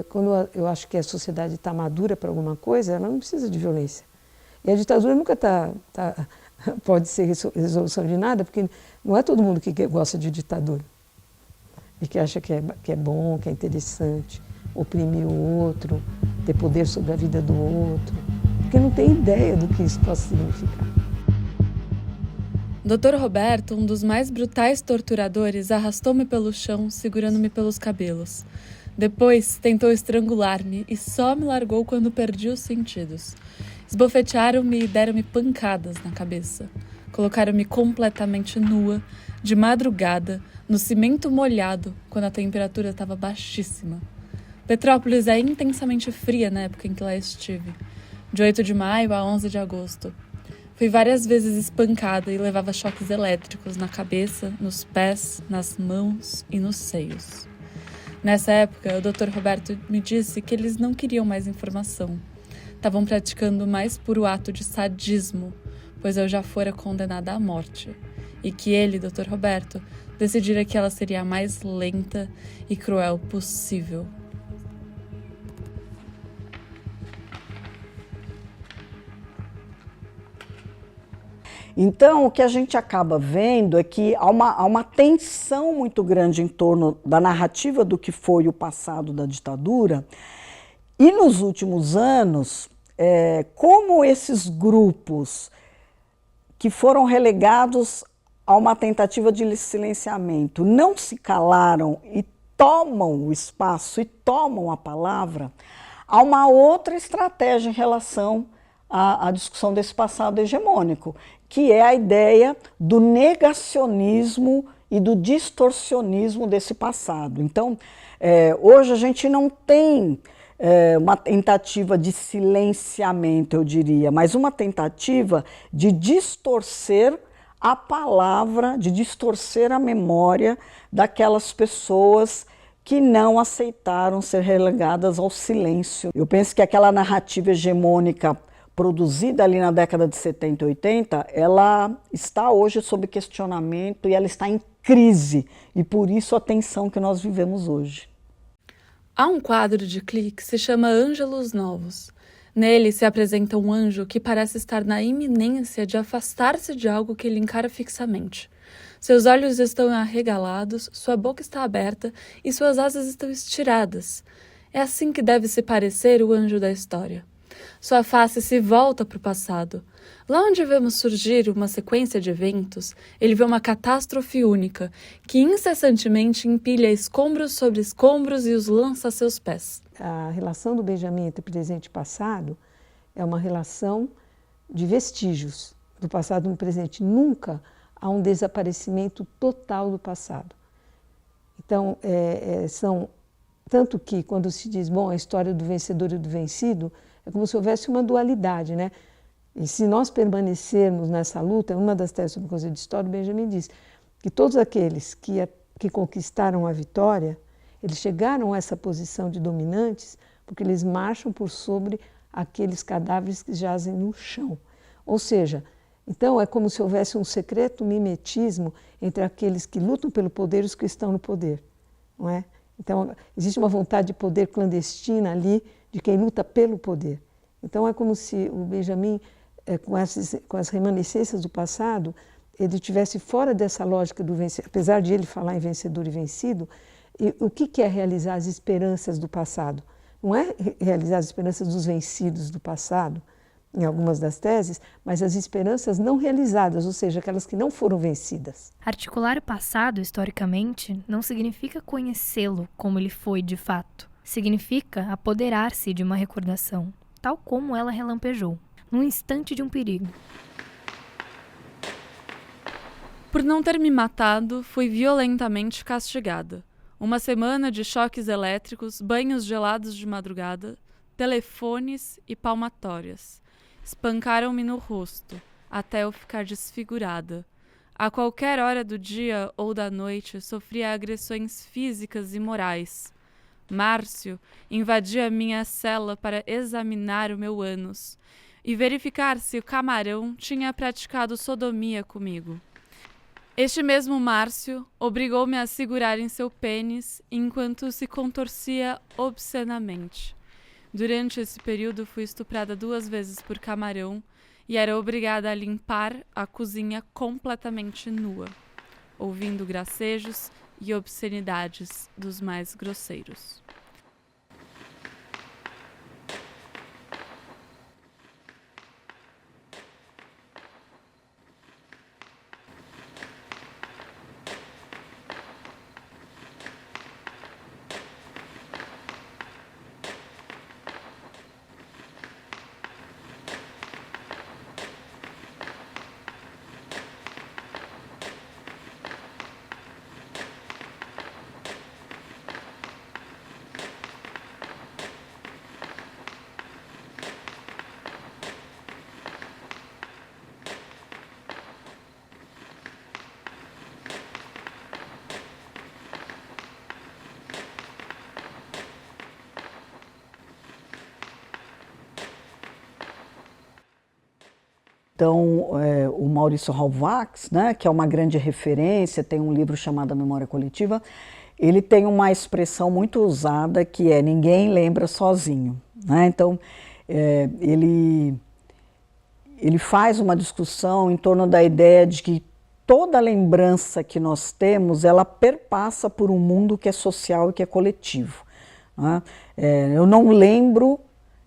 quando eu acho que a sociedade está madura para alguma coisa, ela não precisa de violência. E a ditadura nunca pode ser resolução de nada, porque não é todo mundo que gosta de ditadura. E que acha que é bom, que é interessante, oprimir o outro, ter poder sobre a vida do outro, porque não tem ideia do que isso possa significar. Dr. Roberto, um dos mais brutais torturadores, arrastou-me pelo chão, segurando-me pelos cabelos. Depois tentou estrangular-me e só me largou quando perdi os sentidos. Esbofetearam-me e deram-me pancadas na cabeça. Colocaram-me completamente nua, de madrugada, no cimento molhado, quando a temperatura estava baixíssima. Petrópolis é intensamente fria na época em que lá estive, de 8 de maio a 11 de agosto. Fui várias vezes espancada e levava choques elétricos na cabeça, nos pés, nas mãos e nos seios. Nessa época, o Dr. Roberto me disse que eles não queriam mais informação. Estavam praticando o mais puro ato de sadismo, pois eu já fora condenada à morte. E que ele, Dr. Roberto, decidira que ela seria a mais lenta e cruel possível. Então, o que a gente acaba vendo é que há uma tensão muito grande em torno da narrativa do que foi o passado da ditadura. E nos últimos anos, como esses grupos que foram relegados a uma tentativa de silenciamento não se calaram e tomam o espaço e tomam a palavra, há uma outra estratégia em relação à discussão desse passado hegemônico, que é a ideia do negacionismo e do distorcionismo desse passado. Então, hoje a gente não tem uma tentativa de silenciamento, eu diria, mas uma tentativa de distorcer a palavra, de distorcer a memória daquelas pessoas que não aceitaram ser relegadas ao silêncio. Eu penso que aquela narrativa hegemônica produzida ali na década de 70 e 80, ela está hoje sob questionamento e ela está em crise, e por isso a tensão que nós vivemos hoje. Há um quadro de Klee que se chama Ângelos Novos. Nele se apresenta um anjo que parece estar na iminência de afastar-se de algo que ele encara fixamente. Seus olhos estão arregalados, sua boca está aberta e suas asas estão estiradas. É assim que deve se parecer o anjo da história. Sua face se volta para o passado. Lá onde vemos surgir uma sequência de eventos, ele vê uma catástrofe única, que incessantemente empilha escombros sobre escombros e os lança a seus pés. A relação do Benjamin entre presente e passado é uma relação de vestígios do passado no presente. Nunca há um desaparecimento total do passado. Então, tanto que quando se diz, bom, a história do vencedor e do vencido, é como se houvesse uma dualidade, né? E se nós permanecermos nessa luta, uma das teses sobre o conceito de história, o Benjamin diz que todos aqueles que conquistaram a vitória, eles chegaram a essa posição de dominantes porque eles marcham por sobre aqueles cadáveres que jazem no chão. Ou seja, então é como se houvesse um secreto mimetismo entre aqueles que lutam pelo poder e os que estão no poder, não é? Então existe uma vontade de poder clandestina ali de quem luta pelo poder. Então é como se o Benjamin, com as remanescências do passado, ele estivesse fora dessa lógica do vencedor, apesar de ele falar em vencedor e vencido. E o que é realizar as esperanças do passado? Não é realizar as esperanças dos vencidos do passado, em algumas das teses, mas as esperanças não realizadas, ou seja, aquelas que não foram vencidas. Articular o passado historicamente não significa conhecê-lo como ele foi de fato. Significa apoderar-se de uma recordação, tal como ela relampejou, num instante de um perigo. Por não ter me matado, fui violentamente castigada. Uma semana de choques elétricos, banhos gelados de madrugada, telefones e palmatórias. Espancaram-me no rosto, até eu ficar desfigurada. A qualquer hora do dia ou da noite, sofria agressões físicas e morais. Márcio invadia minha cela para examinar o meu ânus e verificar se o camarão tinha praticado sodomia comigo. Este mesmo Márcio obrigou-me a segurar em seu pênis enquanto se contorcia obscenamente. Durante esse período fui estuprada 2 vezes por Camarão e era obrigada a limpar a cozinha completamente nua, ouvindo gracejos e obscenidades dos mais grosseiros. Então, o Maurício Halbwachs, né, que é uma grande referência, tem um livro chamado A Memória Coletiva, ele tem uma expressão muito usada que é ninguém lembra sozinho, né? Então, ele faz uma discussão em torno da ideia de que toda lembrança que nós temos, ela perpassa por um mundo que é social e que é coletivo, né? Eu não lembro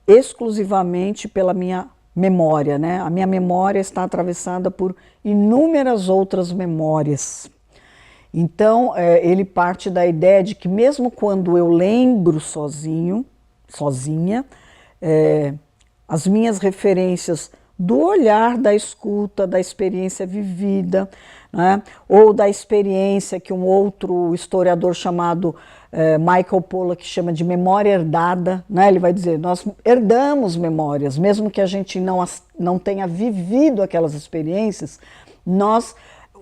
exclusivamente pela minha memória, né? A minha memória está atravessada por inúmeras outras memórias. Então, ele parte da ideia de que mesmo quando eu lembro sozinha, as minhas referências do olhar, da escuta, da experiência vivida, né? Ou da experiência que um outro historiador chamado Michael Pollack chama de memória herdada, né? Ele vai dizer, nós herdamos memórias, mesmo que a gente não tenha vivido aquelas experiências,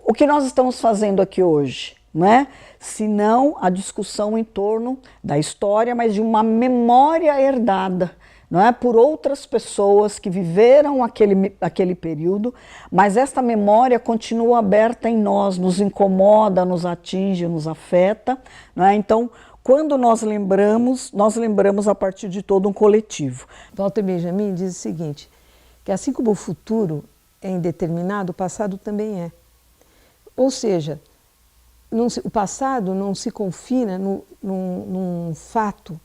o que nós estamos fazendo aqui hoje, né? Se não a discussão em torno da história, mas de uma memória herdada, não é? Por outras pessoas que viveram aquele período, mas esta memória continua aberta em nós, nos incomoda, nos atinge, nos afeta, não é? Então, quando nós lembramos a partir de todo um coletivo. Walter Benjamin diz o seguinte, que assim como o futuro é indeterminado, o passado também é. Ou seja, o passado não se confina num fato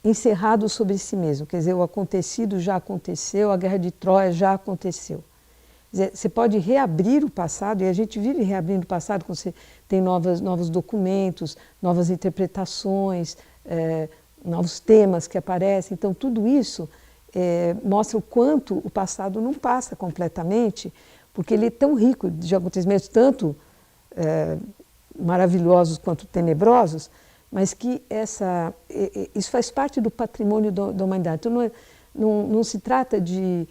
encerrado sobre si mesmo, quer dizer, o acontecido já aconteceu, a guerra de Troia já aconteceu. Quer dizer, você pode reabrir o passado, e a gente vive reabrindo o passado quando você tem novos documentos, novas interpretações, novos temas que aparecem, então tudo isso mostra o quanto o passado não passa completamente, porque ele é tão rico de acontecimentos, tanto maravilhosos quanto tenebrosos, mas que isso faz parte do patrimônio da humanidade. Então não se trata de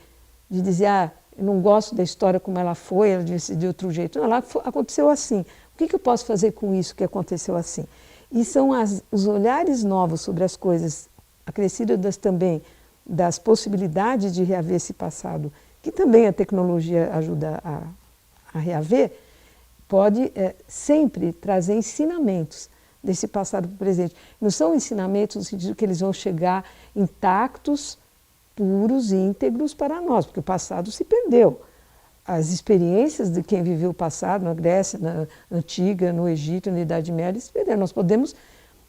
dizer, eu não gosto da história como ela foi, ela devia ser de outro jeito. Não, aconteceu assim. O que eu posso fazer com isso que aconteceu assim? E são os olhares novos sobre as coisas, acrescidas também das possibilidades de reaver esse passado, que também a tecnologia ajuda a reaver, pode sempre trazer ensinamentos desse passado para o presente. Não são ensinamentos no sentido que eles vão chegar intactos, puros e íntegros para nós, porque o passado se perdeu. As experiências de quem viveu o passado, na Grécia, na Antiga, no Egito, na Idade Média, se perderam. Nós podemos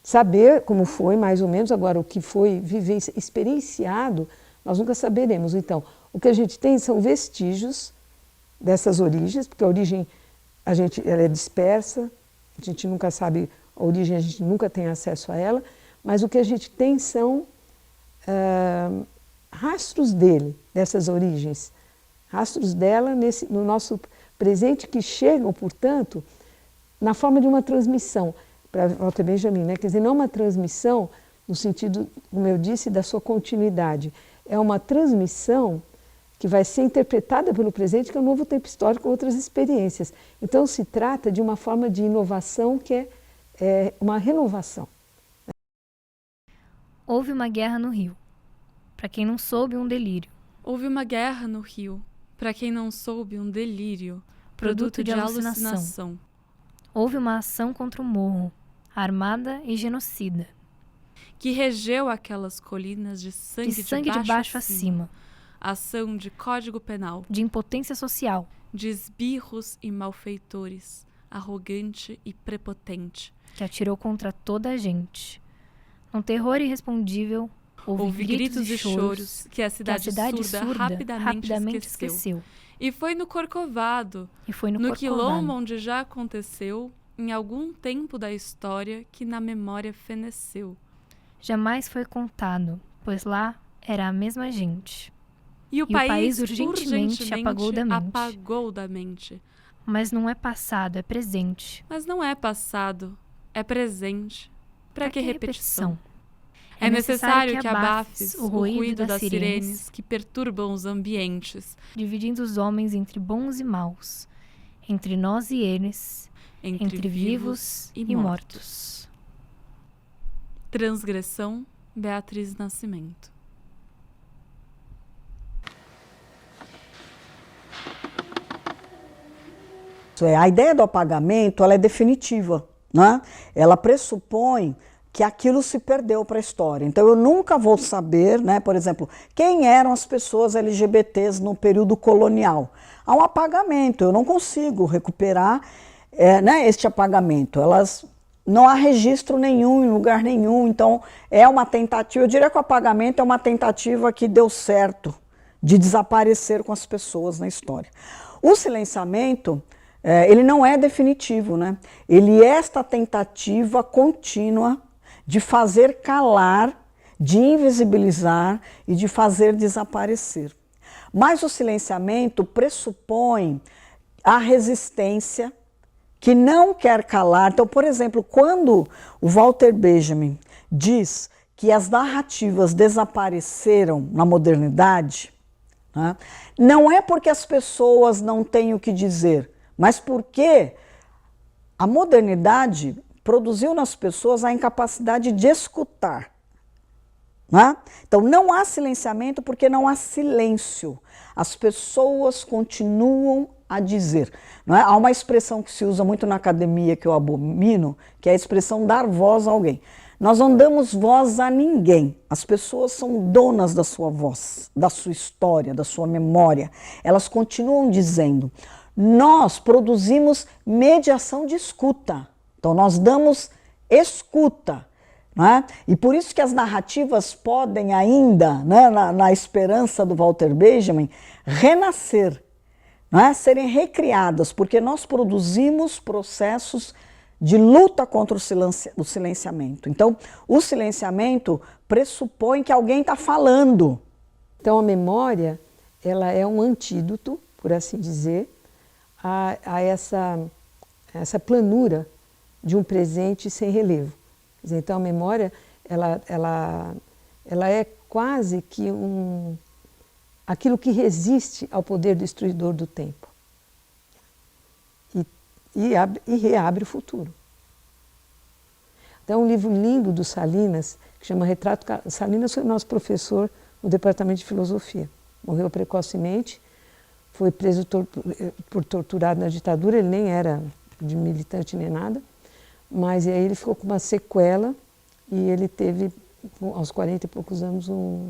saber como foi, mais ou menos, agora o que foi experienciado, nós nunca saberemos. Então, o que a gente tem são vestígios dessas origens, porque a origem ela é dispersa, a gente nunca sabe a origem, a gente nunca tem acesso a ela, mas o que a gente tem são rastros dessas origens, rastros dela no nosso presente que chegam, portanto, na forma de uma transmissão, para Walter Benjamin, né? Quer dizer, não uma transmissão no sentido, como eu disse, da sua continuidade, é uma transmissão que vai ser interpretada pelo presente, que é um novo tempo histórico com outras experiências. Então se trata de uma forma de inovação que é uma renovação. Houve uma guerra no Rio. Para quem não soube, um delírio. Houve uma guerra no Rio. Para quem não soube, um delírio. produto de alucinação. Houve uma ação contra o morro, armada e genocida, que regeu aquelas colinas de sangue de baixo acima, ação de código penal, de impotência social, de esbirros e malfeitores, arrogante e prepotente, que atirou contra toda a gente. Num terror irrespondível, houve gritos e choros que a cidade surda rapidamente esqueceu. E foi no Corcovado, no quilombo onde já aconteceu, em algum tempo da história que na memória feneceu. Jamais foi contado, pois lá era a mesma gente. E o país urgentemente apagou da mente. Mas não é passado, é presente. Mas não é passado, é presente. Para que repetição? É necessário que abafes o ruído das sirenes que perturbam os ambientes, dividindo os homens entre bons e maus, entre nós e eles, entre vivos e mortos. Transgressão, Beatriz Nascimento. A ideia do apagamento, ela é definitiva, né? Ela pressupõe que aquilo se perdeu para a história. Então eu nunca vou saber, né, por exemplo, quem eram as pessoas LGBTs no período colonial. Há um apagamento, eu não consigo recuperar né, este apagamento. Não há registro nenhum em lugar nenhum, então é uma tentativa, eu diria que o apagamento é uma tentativa que deu certo de desaparecer com as pessoas na história. O silenciamento, ele não é definitivo, né? Ele é esta tentativa contínua de fazer calar, de invisibilizar e de fazer desaparecer. Mas o silenciamento pressupõe a resistência que não quer calar. Então, por exemplo, quando o Walter Benjamin diz que as narrativas desapareceram na modernidade, né, não é porque as pessoas não têm o que dizer, mas porque a modernidade produziu nas pessoas a incapacidade de escutar. Né? Então não há silenciamento porque não há silêncio. As pessoas continuam a dizer. Não é? Há uma expressão que se usa muito na academia que eu abomino, que é a expressão dar voz a alguém. Nós não damos voz a ninguém. As pessoas são donas da sua voz, da sua história, da sua memória. Elas continuam dizendo. Nós produzimos mediação de escuta. Então, nós damos escuta, né? E por isso que as narrativas podem ainda, né, na esperança do Walter Benjamin, renascer, né, serem recriadas, porque nós produzimos processos de luta contra o silenciamento. Então, o silenciamento pressupõe que alguém está falando. Então, a memória, ela é um antídoto, por assim dizer, a essa planura de um presente sem relevo. Quer dizer, então a memória, ela é quase que aquilo que resiste ao poder destruidor do tempo. E reabre o futuro. Então um livro lindo do Salinas, que chama Retrato... Salinas foi nosso professor no Departamento de Filosofia. Morreu precocemente, foi preso por torturado na ditadura, ele nem era de militante nem nada. Mas aí ele ficou com uma sequela e ele teve, aos 40 e poucos anos, um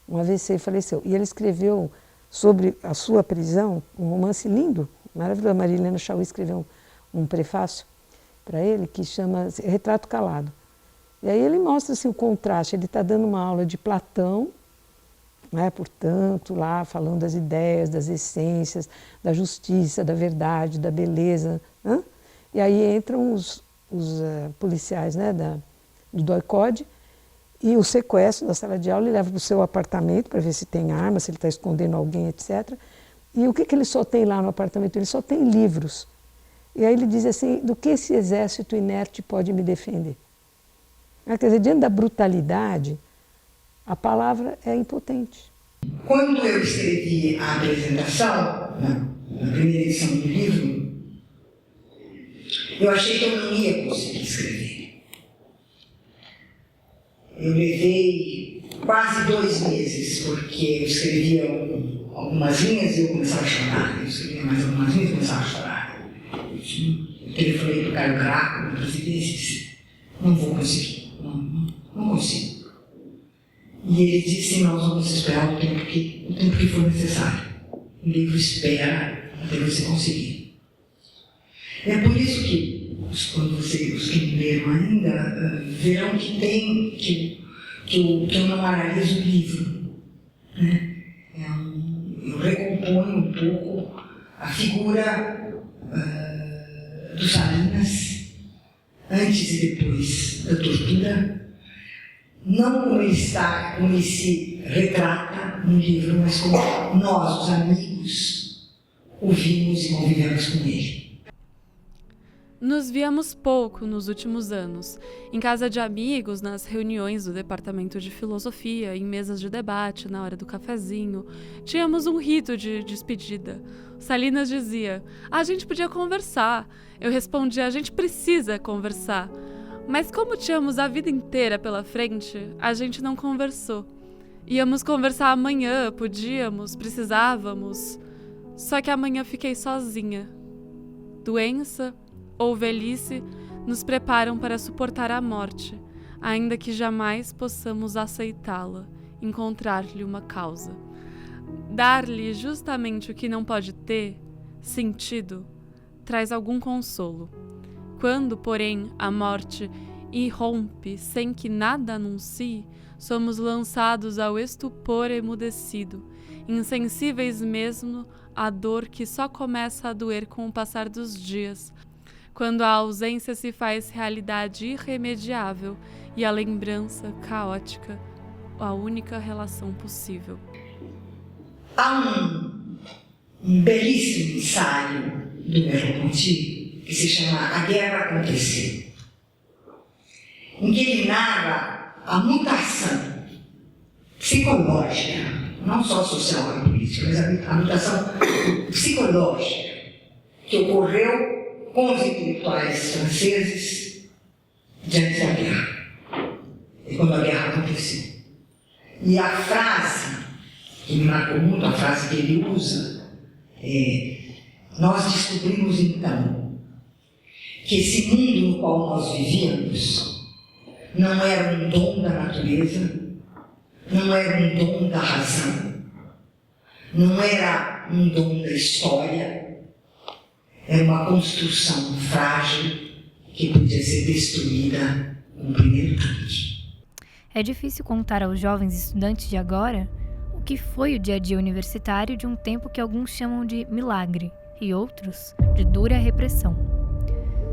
AVC e faleceu. E ele escreveu sobre a sua prisão um romance lindo, maravilhoso. A Maria Helena Chauí escreveu um prefácio para ele que chama Retrato Calado. E aí ele mostra assim, o contraste, ele está dando uma aula de Platão, né, portanto, lá falando das ideias, das essências, da justiça, da verdade, da beleza. Né? E aí entram os policiais, né, do DOI-CODE e o sequestro da sala de aula, ele leva para o seu apartamento para ver se tem arma, se ele está escondendo alguém, etc. E o que ele só tem lá no apartamento? Ele só tem livros. E aí ele diz assim, do que esse exército inerte pode me defender? Quer dizer, diante da brutalidade, a palavra é impotente. Quando eu escrevi a apresentação, na primeira edição do livro, eu achei que eu não ia conseguir escrever. Eu levei quase 2 meses, porque eu escrevia algumas linhas e eu começava a chorar. Eu escrevia mais algumas linhas e começava a chorar. Eu telefonei para o Caio Graco, no presidente, e disse: não vou conseguir, não consigo. E ele disse: nós vamos esperar o tempo que for necessário. O livro espera até você conseguir. É por isso que, quando os que me leram ainda, verão que eu não analiso o livro. Né? Eu recomponho um pouco a figura do Salinas, antes e depois da tortura, não como ele se retrata no livro, mas como nós, os amigos, o vimos e convivemos com ele. Nos víamos pouco nos últimos anos, em casa de amigos, nas reuniões do departamento de filosofia, em mesas de debate, na hora do cafezinho. Tínhamos um rito de despedida. Salinas dizia: a gente podia conversar. Eu respondia: a gente precisa conversar. Mas como tínhamos a vida inteira pela frente, a gente não conversou. Íamos conversar amanhã, podíamos, precisávamos. Só que amanhã fiquei sozinha. Doença ou velhice nos preparam para suportar a morte, ainda que jamais possamos aceitá-la, encontrar-lhe uma causa. Dar-lhe justamente o que não pode ter, sentido, traz algum consolo. Quando, porém, a morte irrompe sem que nada anuncie, somos lançados ao estupor emudecido, insensíveis mesmo à dor que só começa a doer com o passar dos dias, quando a ausência se faz realidade irremediável e a lembrança caótica a única relação possível. Há um belíssimo ensaio do Merleau-Ponty que se chama A Guerra Aconteceu, em que ele narra a mutação psicológica, não só social e política, mas a mutação psicológica que ocorreu com os intelectuais franceses diante da guerra, e quando a guerra aconteceu. E a frase que me marcou muito, a frase que ele usa, nós descobrimos então que esse mundo no qual nós vivíamos não era um dom da natureza, não era um dom da razão, não era um dom da história, era uma construção frágil que podia ser destruída com o primeiro chute. É difícil contar aos jovens estudantes de agora o que foi o dia a dia universitário de um tempo que alguns chamam de milagre e outros de dura repressão.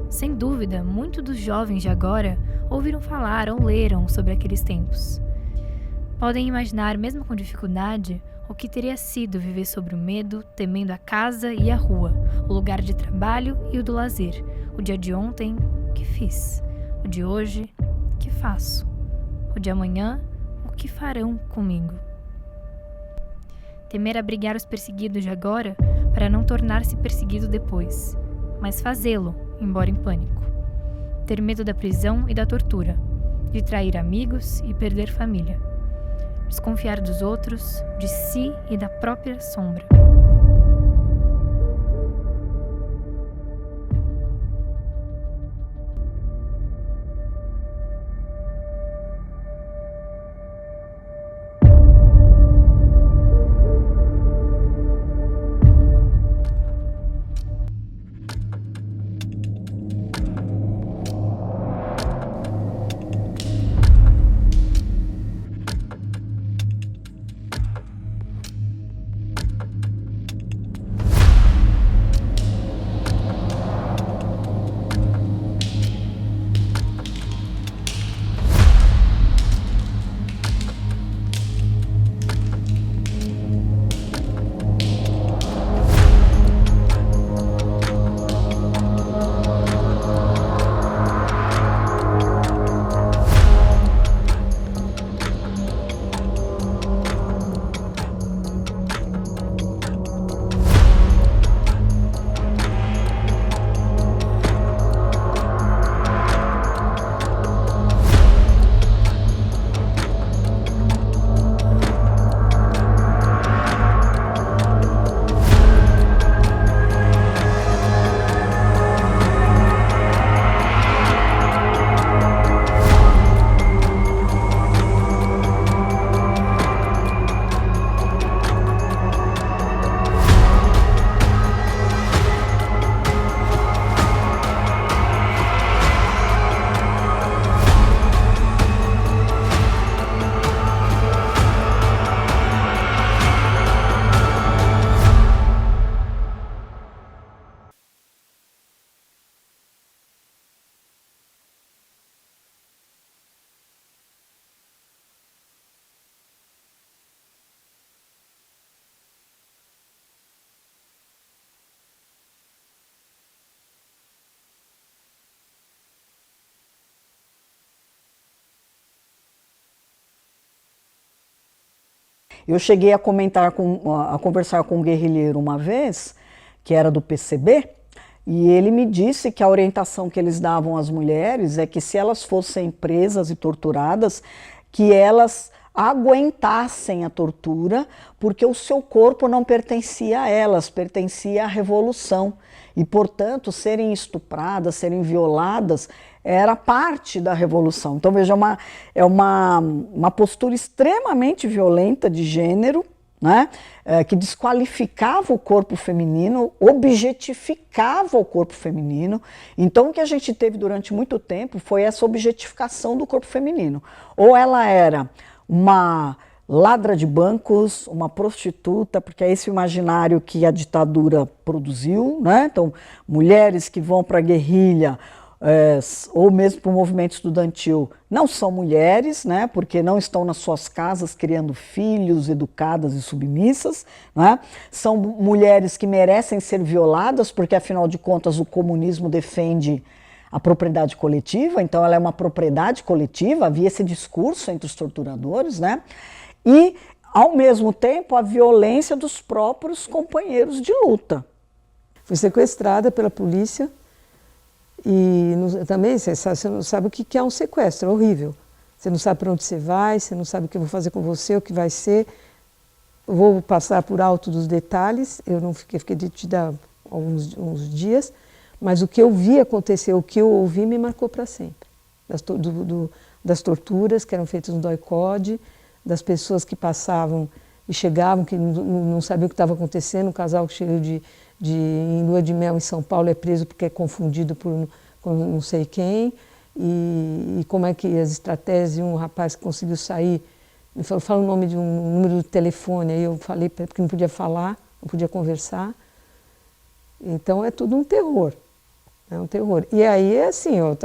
Sem dúvida, muitos dos jovens de agora ouviram falar ou leram sobre aqueles tempos. Podem imaginar, mesmo com dificuldade, o que teria sido viver sob o medo, temendo a casa e a rua, o lugar de trabalho e o do lazer. O dia de ontem, o que fiz? O de hoje, o que faço? O de amanhã, o que farão comigo? Temer abrigar os perseguidos de agora para não tornar-se perseguido depois, mas fazê-lo, embora em pânico. Ter medo da prisão e da tortura, de trair amigos e perder família. Desconfiar dos outros, de si e da própria sombra. Eu cheguei a conversar com um guerrilheiro uma vez, que era do PCB, e ele me disse que a orientação que eles davam às mulheres é que se elas fossem presas e torturadas, que elas aguentassem a tortura, porque o seu corpo não pertencia a elas, pertencia à revolução. E, portanto, serem estupradas, serem violadas, era parte da revolução. Então, veja, é uma postura extremamente violenta de gênero, né? Que desqualificava o corpo feminino, objetificava o corpo feminino. Então, o que a gente teve durante muito tempo foi essa objetificação do corpo feminino. Ou ela era uma ladra de bancos, uma prostituta, porque é esse o imaginário que a ditadura produziu, né? Então, mulheres que vão para a guerrilha, ou mesmo para o movimento estudantil, não são mulheres, né? Porque não estão nas suas casas criando filhos, educadas e submissas, né? São mulheres que merecem ser violadas, porque afinal de contas o comunismo defende a propriedade coletiva, então ela é uma propriedade coletiva, havia esse discurso entre os torturadores, né? E, ao mesmo tempo, a violência dos próprios companheiros de luta. Fui sequestrada pela polícia e também você não sabe o que é um sequestro, é horrível. Você não sabe para onde você vai, você não sabe o que eu vou fazer com você, o que vai ser. Eu vou passar por alto dos detalhes, eu não fiquei de te dar uns dias, mas o que eu vi acontecer, o que eu ouvi me marcou para sempre. Das torturas que eram feitas no DOI-CODE, das pessoas que passavam e chegavam, que não sabiam o que estava acontecendo, um casal que chegou em lua de mel em São Paulo é preso porque é confundido com não sei quem, e como é que as estratégias, e um rapaz que conseguiu sair, me falou, fala o nome de um número de telefone, aí eu falei porque não podia falar, não podia conversar. Então é tudo um terror. É um terror. E aí é assim, eu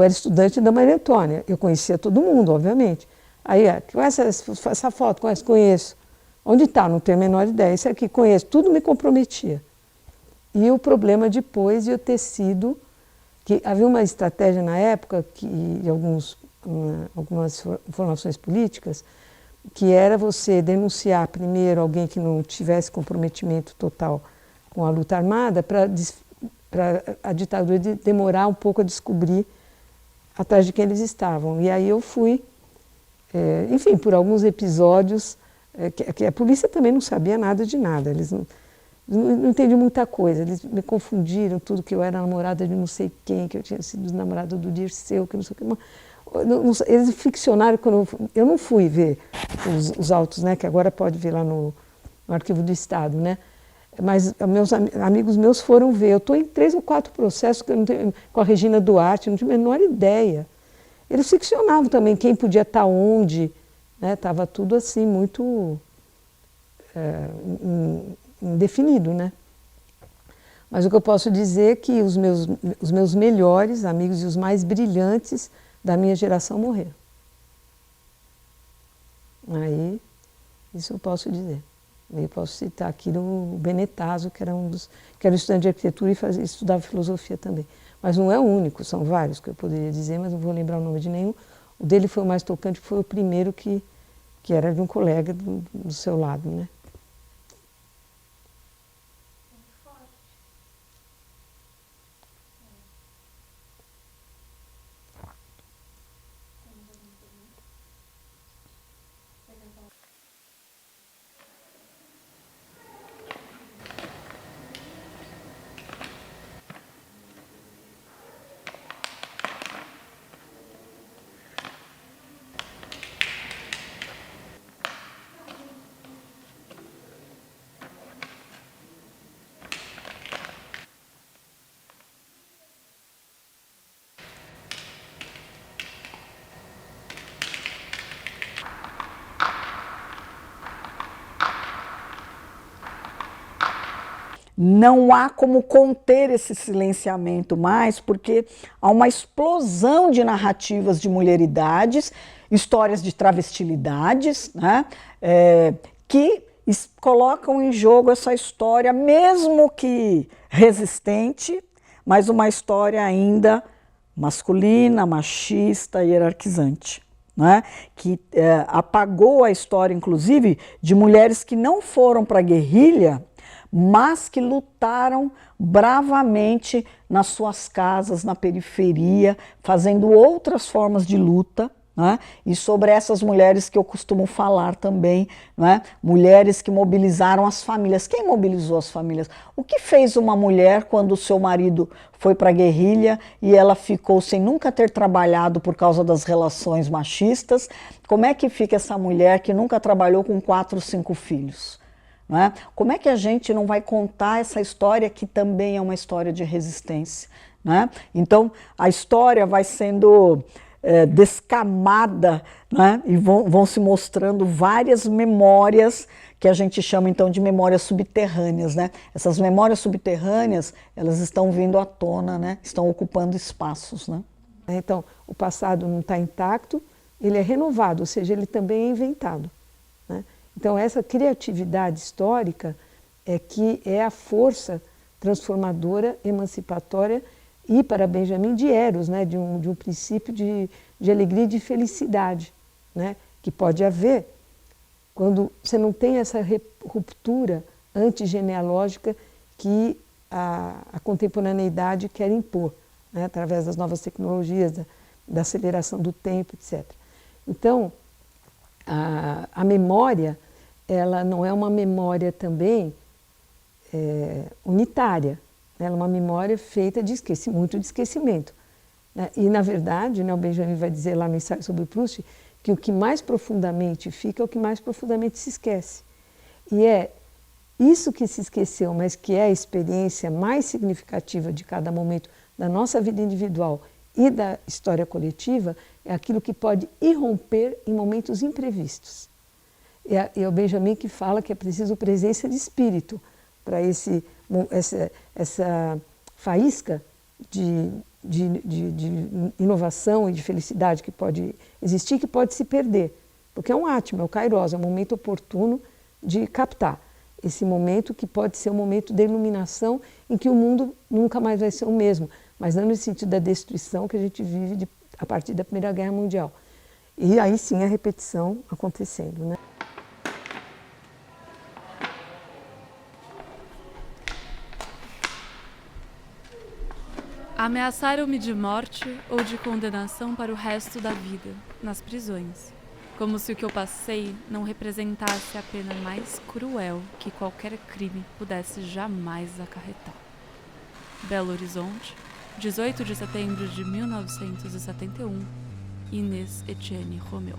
era estudante da Maria Antônia, eu conhecia todo mundo, obviamente. Aí, conhece essa foto? Conheço. Onde está? Não tenho a menor ideia. Isso aqui, conheço. Tudo me comprometia. E o problema depois de eu ter sido, que havia uma estratégia na época, algumas formações políticas, que era você denunciar primeiro alguém que não tivesse comprometimento total com a luta armada, para a ditadura demorar um pouco a descobrir atrás de quem eles estavam. E aí eu fui, enfim, por alguns episódios, que a polícia também não sabia nada de nada, eles não entendiam muita coisa, eles me confundiram tudo, que eu era namorada de não sei quem, que eu tinha sido namorada do Dirceu, que não sei o que. Eles ficcionaram, quando eu não fui ver os autos, né, que agora pode ver lá no Arquivo do Estado, né? Mas meus amigos meus foram ver. Eu estou em 3 ou 4 processos com a Regina Duarte, não tinha a menor ideia. Eles ficcionavam também quem podia estar onde, né? Estava tudo assim muito indefinido, né? Mas o que eu posso dizer é que os meus melhores amigos e os mais brilhantes da minha geração morreram. Aí, isso eu posso dizer. Eu posso citar aqui o Benetazo, que era estudante de arquitetura e estudava filosofia também. Mas não é o único, são vários que eu poderia dizer, mas não vou lembrar o nome de nenhum. O dele foi o mais tocante, foi o primeiro que era de um colega do seu lado, né? Não há como conter esse silenciamento mais, porque há uma explosão de narrativas de mulheridades, histórias de travestilidades, né, que colocam em jogo essa história, mesmo que resistente, mas uma história ainda masculina, machista, hierarquizante, né, que apagou a história, inclusive, de mulheres que não foram para a guerrilha, mas que lutaram bravamente nas suas casas, na periferia, fazendo outras formas de luta, né? E sobre essas mulheres que eu costumo falar também, né? Mulheres que mobilizaram as famílias. Quem mobilizou as famílias? O que fez uma mulher quando o seu marido foi para a guerrilha e ela ficou sem nunca ter trabalhado por causa das relações machistas? Como é que fica essa mulher que nunca trabalhou com 4, 5 filhos? Né? Como é que a gente não vai contar essa história que também é uma história de resistência? Né? Então, a história vai sendo descamada, né? E vão se mostrando várias memórias que a gente chama então de memórias subterrâneas, né? Essas memórias subterrâneas, elas estão vindo à tona, né? Estão ocupando espaços, né? Então, o passado não está intacto, ele é renovado, ou seja, ele também é inventado, né? Então, essa criatividade histórica é que é a força transformadora, emancipatória e, para Benjamin, de Eros, né? de um princípio de alegria e de felicidade, né? Que pode haver quando você não tem essa ruptura antigenealógica que a contemporaneidade quer impor, né? Através das novas tecnologias, da aceleração do tempo, etc. Então, a memória, ela não é uma memória também unitária, né? Ela é uma memória feita de muito de esquecimento, né? E, na verdade, né, o Benjamin vai dizer lá no ensaio sobre o Proust que o que mais profundamente fica é o que mais profundamente se esquece. E é isso que se esqueceu, mas que é a experiência mais significativa de cada momento da nossa vida individual e da história coletiva, é aquilo que pode irromper em momentos imprevistos. E é o Benjamin que fala que é preciso presença de espírito para essa faísca de inovação e de felicidade que pode existir, que pode se perder. Porque é um átimo, é o kairos, é o momento oportuno de captar esse momento que pode ser um momento de iluminação em que o mundo nunca mais vai ser o mesmo, mas não no sentido da destruição que a gente vive a partir da Primeira Guerra Mundial. E aí sim a repetição acontecendo, né? Ameaçaram-me de morte ou de condenação para o resto da vida, nas prisões, como se o que eu passei não representasse a pena mais cruel que qualquer crime pudesse jamais acarretar. Belo Horizonte, 18 de setembro de 1971, Inês Etienne Romeu.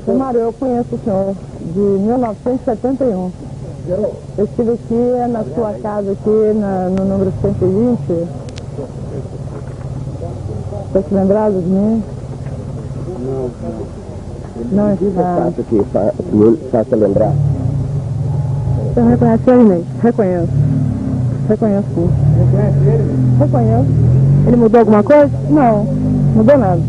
Seu Mário, eu conheço o senhor de 1971. Eu estive aqui na sua casa, aqui no número 120. Está se lembrado de mim? Não. Não Diz o está. fato que ele faça lembrar. Eu reconheço a Inês. Reconheço. Reconheço sim. Reconhece ele? Reconheço. Ele mudou alguma coisa? Não. Mudou nada.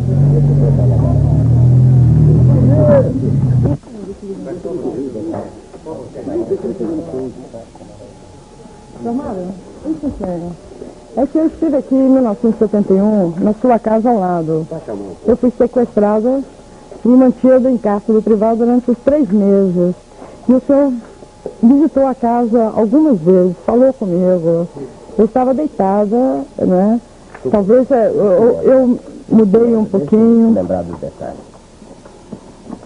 Tomara, isso é que eu estive aqui em 1971, na sua casa ao lado. Eu fui sequestrada e mantida em cárcere privado durante os 3 meses. E o senhor visitou a casa algumas vezes, falou comigo. Eu estava deitada, né? Talvez eu mudei um pouquinho. Lembrar dos detalhes.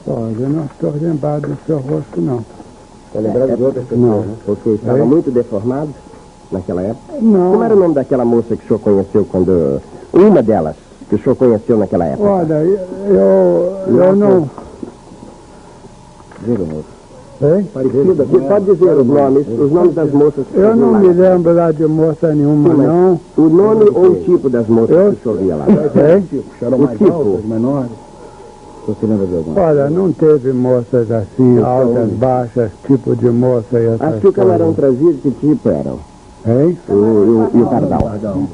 Olha, eu não estou lembrado do seu rosto, não. Estou lembrando de outras pessoas, né? Porque estava muito deformado naquela época. Não. Como era o nome daquela moça que o senhor conheceu quando... Uma delas que o senhor conheceu naquela época? Olha, eu não... Diga, moço. Hein? Parecida, você pode dizer os nomes das moças que Eu não lá. me lembro lá de moça nenhuma, Sim, mas não. o nome ou o tipo das moças que o senhor via lá? Hein? Eram mais altas, menores? Você lembra de alguma? Olha, não teve moças assim, altas, baixas, tipo de moça e essas Acho que o camarão coisas. trazia de que tipo eram? Hein? E o pardal?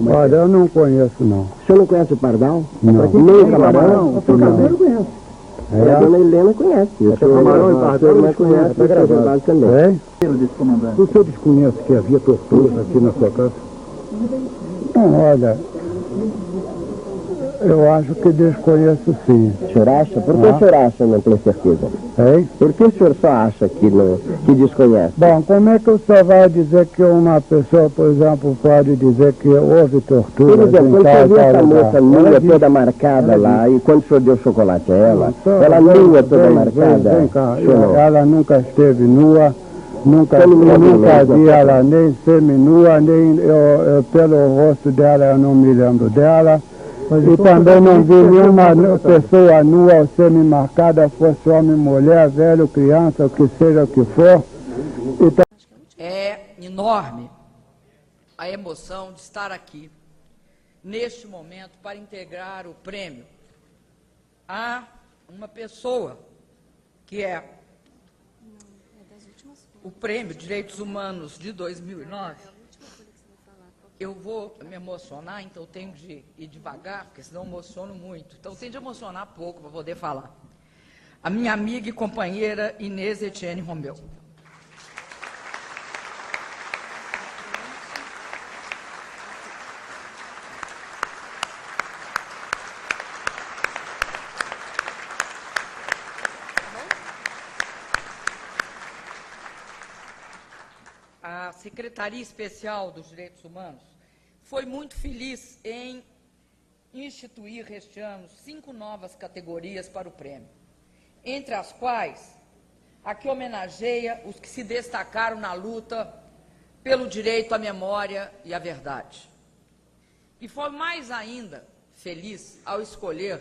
Olha, eu não conheço, não. O senhor não conhece o pardal? Não. Nem o camarão? Não. A É? dona Helena conhece. O senhor camarão e pardal, mas conhece, está gravado também. Hein? O senhor desconhece que havia torturas aqui na sua casa? Não, olha, eu acho que desconheço sim. O senhor acha? Por que o senhor acha, não tem certeza? Hein? Por que o senhor só acha que desconhece? Bom, como é que o senhor vai dizer que uma pessoa, por exemplo, pode dizer que houve tortura? Por exemplo, quando o senhor viu essa moça nua Ela toda marcada lá, e quando o senhor deu chocolate a ela, Então, ela nua toda marcada, Vem cá, chorou. ela nunca esteve nua, nunca, Como eu não nunca lembra? vi ela nem seminua, nem pelo rosto dela eu não me lembro dela. E também não vi nenhuma pessoa nua ou semi-marcada, fosse homem, mulher, velho, criança, o que seja o que for. Então, É enorme a emoção de estar aqui, neste momento, para integrar o prêmio a uma pessoa que é o Prêmio Direitos Humanos de 2009. Eu vou me emocionar, então eu tenho de ir devagar, porque senão eu emociono muito. Então eu tenho de emocionar pouco para poder falar. A minha amiga e companheira Inês Etienne Romeu. A Secretaria Especial dos Direitos Humanos foi muito feliz em instituir este ano 5 novas categorias para o prêmio, entre as quais a que homenageia os que se destacaram na luta pelo direito à memória e à verdade. E foi mais ainda feliz ao escolher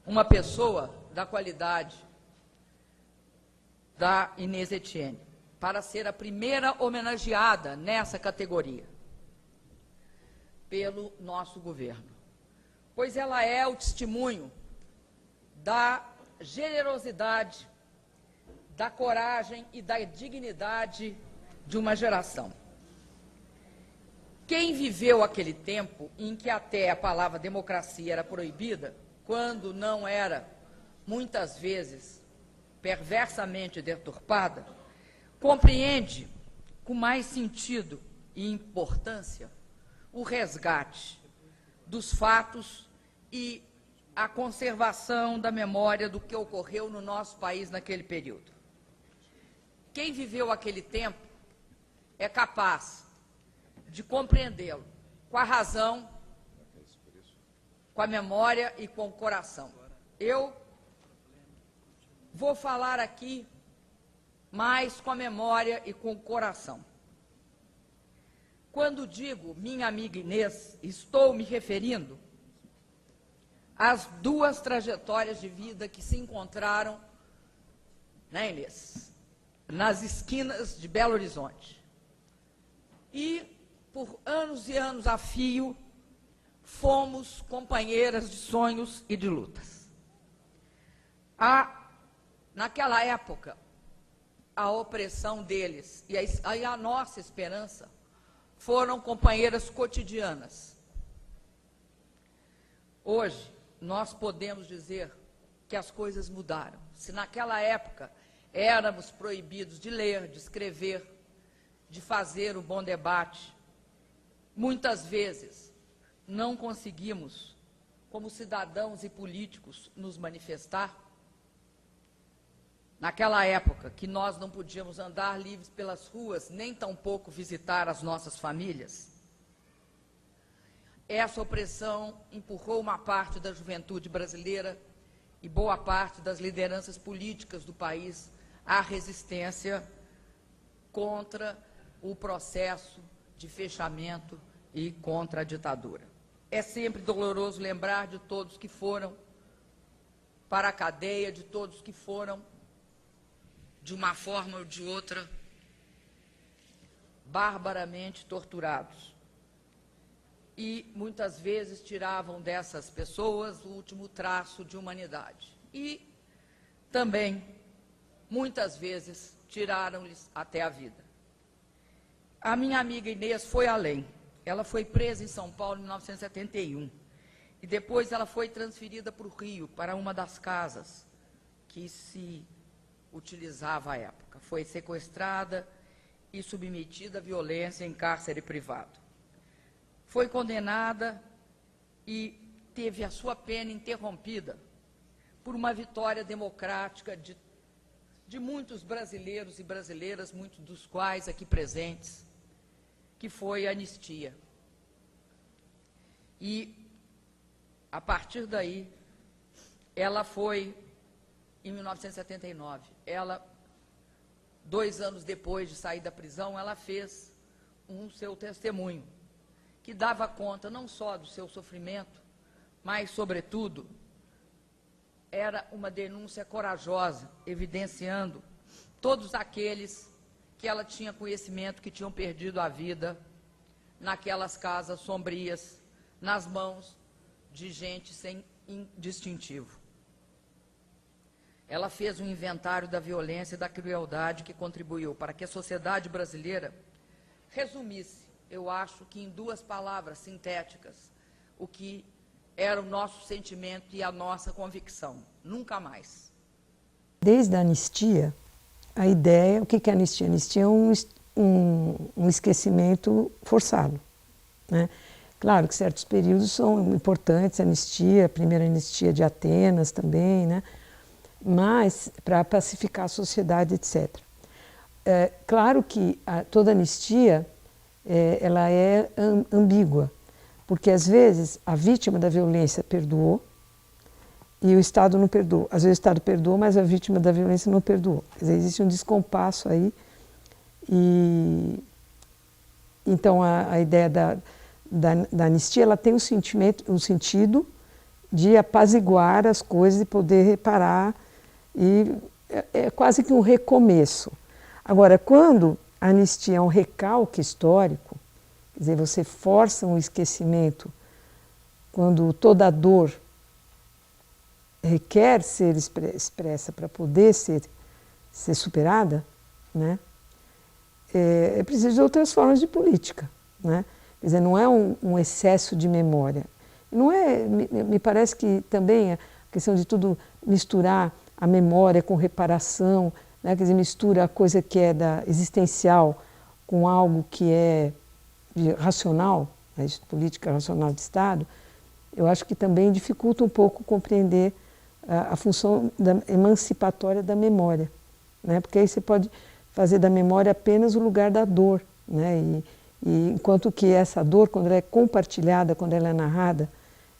uma pessoa da qualidade da Inês Etienne, para ser a primeira homenageada nessa categoria pelo nosso governo, pois ela é o testemunho da generosidade, da coragem e da dignidade de uma geração. Quem viveu aquele tempo em que até a palavra democracia era proibida, quando não era, muitas vezes, perversamente deturpada, compreende com mais sentido e importância o resgate dos fatos e a conservação da memória do que ocorreu no nosso país naquele período. Quem viveu aquele tempo é capaz de compreendê-lo com a razão, com a memória e com o coração. Eu vou falar aqui mais com a memória e com o coração. Quando digo minha amiga Inês, estou me referindo às 2 trajetórias de vida que se encontraram, né, Inês, nas esquinas de Belo Horizonte. E, por anos e anos a fio, fomos companheiras de sonhos e de lutas. Naquela época, a opressão deles e a nossa esperança foram companheiras cotidianas. Hoje, nós podemos dizer que as coisas mudaram. Se naquela época éramos proibidos de ler, de escrever, de fazer o bom debate, muitas vezes não conseguimos, como cidadãos e políticos, nos manifestar. Naquela época que nós não podíamos andar livres pelas ruas, nem tampouco visitar as nossas famílias, essa opressão empurrou uma parte da juventude brasileira e boa parte das lideranças políticas do país à resistência contra o processo de fechamento e contra a ditadura. É sempre doloroso lembrar de todos que foram para a cadeia, de todos que foram, de uma forma ou de outra, barbaramente torturados. E, muitas vezes, tiravam dessas pessoas o último traço de humanidade. E, também, muitas vezes, tiraram-lhes até a vida. A minha amiga Inês foi além. Ela foi presa em São Paulo em 1971. E depois ela foi transferida para o Rio, para uma das casas que se utilizava à época. Foi sequestrada e submetida à violência em cárcere privado. Foi condenada e teve a sua pena interrompida por uma vitória democrática de muitos brasileiros e brasileiras, muitos dos quais aqui presentes, que foi a anistia. E, a partir daí, ela foi, em 1979, ela, 2 anos depois de sair da prisão, ela fez seu testemunho, que dava conta não só do seu sofrimento, mas, sobretudo, era uma denúncia corajosa, evidenciando todos aqueles que ela tinha conhecimento que tinham perdido a vida naquelas casas sombrias, nas mãos de gente sem distintivo. Ela fez um inventário da violência e da crueldade que contribuiu para que a sociedade brasileira resumisse, eu acho que em 2 palavras sintéticas, o que era o nosso sentimento e a nossa convicção. Nunca mais. Desde a anistia, a ideia, o que é anistia? Anistia é um esquecimento forçado, né? Claro que certos períodos são importantes, a anistia, a primeira anistia de Atenas também, né? Mas para pacificar a sociedade, etc. Claro que toda anistia ela é ambígua, porque às vezes a vítima da violência perdoou e o Estado não perdoou. Às vezes o Estado perdoou, mas a vítima da violência não perdoou. Quer dizer, existe um descompasso aí. E então a ideia da anistia, ela tem um sentido de apaziguar as coisas e poder reparar, e é quase que um recomeço. Agora, quando a anistia é um recalque histórico, quer dizer, você força um esquecimento, quando toda a dor requer ser expressa para poder ser superada, né? É preciso de outras formas de política, né? Quer dizer, não é um excesso de memória. Não é, me parece que também a questão de tudo misturar a memória com reparação, né? Quer dizer, mistura a coisa que é existencial com algo que é racional, né? Política racional de Estado, eu acho que também dificulta um pouco compreender a função emancipatória da memória, né? Porque aí você pode fazer da memória apenas o lugar da dor, né? E enquanto que essa dor, quando ela é compartilhada, quando ela é narrada,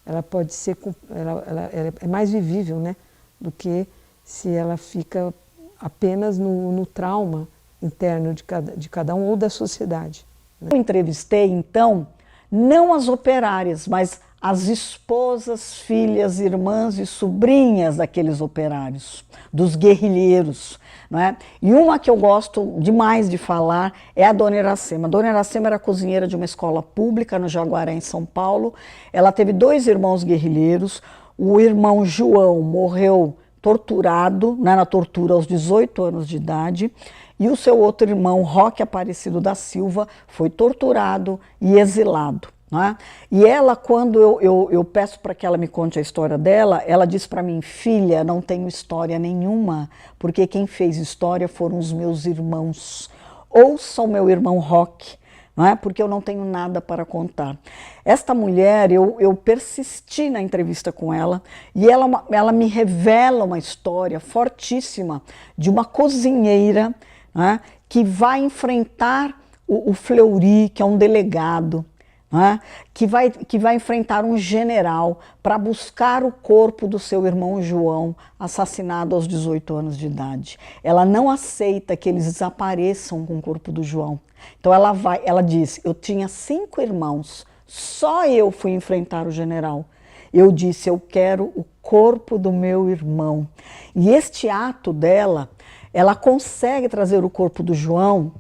ela pode ser, ela é mais vivível, né? Do que se ela fica apenas no trauma interno de cada um ou da sociedade, né? Eu entrevistei, então, não as operárias, mas as esposas, filhas, irmãs e sobrinhas daqueles operários, dos guerrilheiros, não é? E uma que eu gosto demais de falar é a Dona Iracema. A Dona Iracema era cozinheira de uma escola pública no Jaguaré, em São Paulo. Ela teve 2 irmãos guerrilheiros. O irmão João morreu torturado, né, na tortura aos 18 anos de idade, e o seu outro irmão, Roque Aparecido da Silva, foi torturado e exilado. Né? E ela, quando eu peço para que ela me conte a história dela, ela diz para mim: filha, não tenho história nenhuma, porque quem fez história foram os meus irmãos. Ouçam meu irmão Roque, não é? Porque eu não tenho nada para contar. Esta mulher, eu persisti na entrevista com ela, e ela me revela uma história fortíssima de uma cozinheira, né, que vai enfrentar o Fleury, que é um delegado, né, que vai enfrentar um general para buscar o corpo do seu irmão João, assassinado aos 18 anos de idade. Ela não aceita que eles desapareçam com o corpo do João. Então ela diz: eu tinha 5 irmãos, só eu fui enfrentar o general. Eu disse: eu quero o corpo do meu irmão. E este ato dela, ela consegue trazer o corpo do João,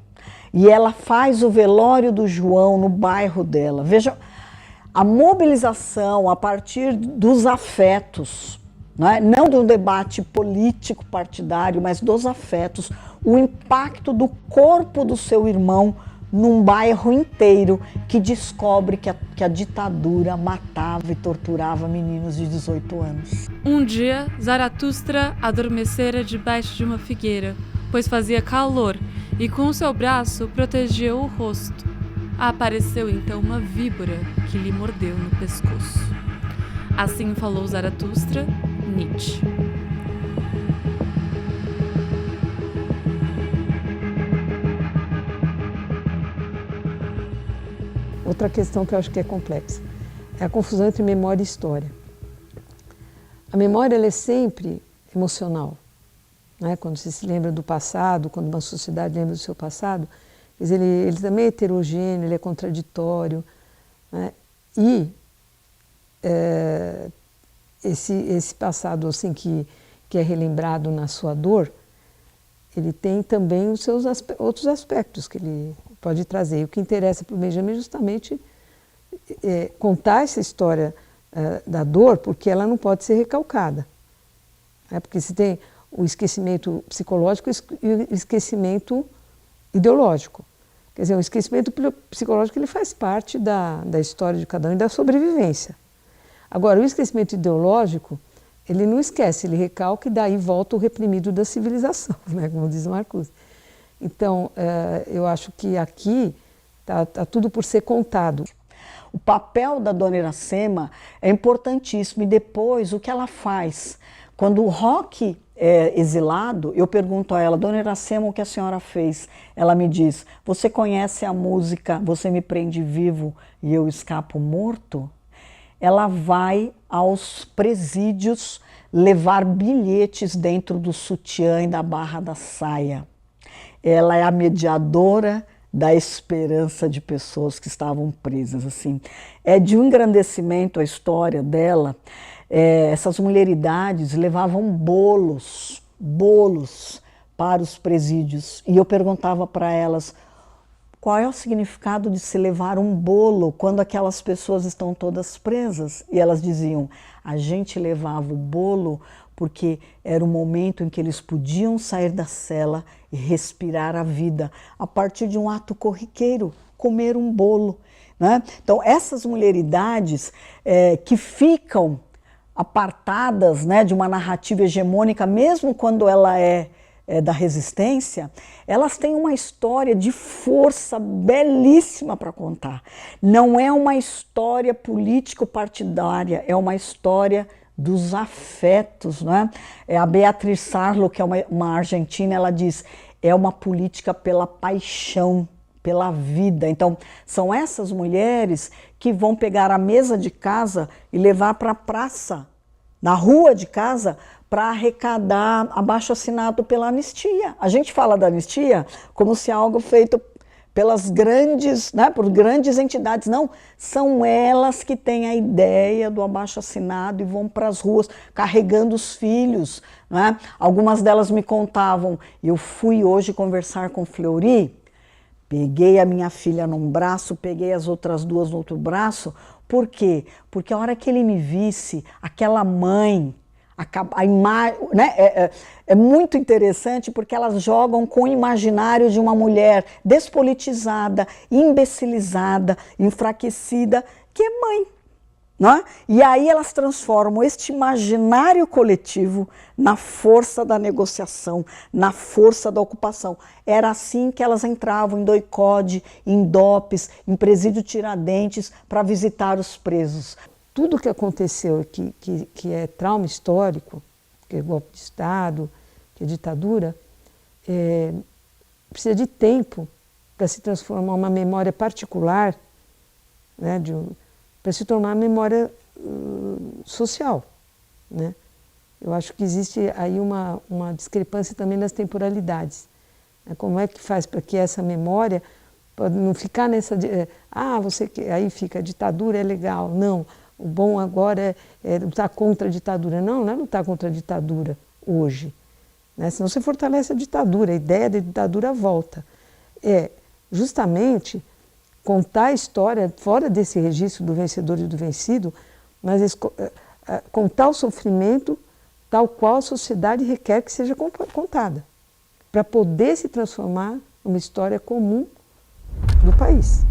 e ela faz o velório do João no bairro dela. Veja, a mobilização a partir dos afetos, não de um debate político partidário, mas dos afetos, o impacto do corpo do seu irmão num bairro inteiro que descobre que a ditadura matava e torturava meninos de 18 anos. Um dia, Zaratustra adormecera debaixo de uma figueira, pois fazia calor, e com seu braço protegia o rosto. Apareceu então uma víbora que lhe mordeu no pescoço. Assim falou Zaratustra, Nietzsche. Outra questão que eu acho que é complexa é a confusão entre memória e história. A memória, ela é sempre emocional, né? Quando você se lembra do passado, quando uma sociedade lembra do seu passado, quer dizer, ele também é heterogêneo, ele é contraditório, né? E esse passado assim, que é relembrado na sua dor, ele tem também os seus outros aspectos que ele pode trazer. E o que interessa para o Benjamin é justamente contar essa história da dor, porque ela não pode ser recalcada. Porque se tem o esquecimento psicológico e o esquecimento ideológico. Quer dizer, o esquecimento psicológico, ele faz parte da história de cada um e da sobrevivência. Agora, o esquecimento ideológico, ele não esquece, ele recalca e daí volta o reprimido da civilização, né, como diz Marcuse. Então, eu acho que aqui tá tudo por ser contado. O papel da Dona Iracema é importantíssimo, e depois o que ela faz. Quando o Roque é exilado, eu pergunto a ela: Dona Iracema, o que a senhora fez? Ela me diz: você conhece a música Você Me Prende Vivo e Eu Escapo Morto? Ela vai aos presídios levar bilhetes dentro do sutiã e da barra da saia. Ela é a mediadora da esperança de pessoas que estavam presas. Assim. É de um engrandecimento a história dela. Essas mulheridades levavam bolos para os presídios. E eu perguntava para elas: qual é o significado de se levar um bolo quando aquelas pessoas estão todas presas? E elas diziam: a gente levava o bolo porque era o momento em que eles podiam sair da cela e respirar a vida, a partir de um ato corriqueiro, comer um bolo. Né? Então, essas mulheridades que ficam apartadas, né, de uma narrativa hegemônica, mesmo quando ela é da resistência, elas têm uma história de força belíssima para contar. Não é uma história político-partidária, é uma história dos afetos. Né? A Beatriz Sarlo, que é uma argentina, ela diz: é uma política pela paixão, pela vida. Então, são essas mulheres que vão pegar a mesa de casa e levar para a praça, na rua de casa, para arrecadar abaixo-assinado pela anistia. A gente fala da anistia como se algo feito pelas grandes, né, por grandes entidades. Não, são elas que têm a ideia do abaixo-assinado e vão para as ruas carregando os filhos. Né? Algumas delas me contavam: eu fui hoje conversar com Fleury, peguei a minha filha num braço, peguei as outras 2 no outro braço. Por quê? Porque a hora que ele me visse, aquela mãe a imagem, né? É muito interessante porque elas jogam com o imaginário de uma mulher despolitizada, imbecilizada, enfraquecida, que é mãe. Não é? E aí elas transformam este imaginário coletivo na força da negociação, na força da ocupação. Era assim que elas entravam em doicode, em DOPS, em presídio Tiradentes, para visitar os presos. Tudo que aconteceu, que é trauma histórico, que é golpe de Estado, que é ditadura, precisa de tempo para se transformar uma memória particular, né, para se tornar memória social, né? Eu acho que existe aí uma discrepância também nas temporalidades. Né? Como é que faz para que essa memória pode não ficar nessa... aí fica, a ditadura é legal. Não, o bom agora é lutar contra a ditadura. Não é lutar contra a ditadura hoje. Né? Senão você fortalece a ditadura, a ideia da ditadura volta. É justamente contar a história fora desse registro do vencedor e do vencido, mas contar o sofrimento tal qual a sociedade requer que seja contada, para poder se transformar numa história comum do país.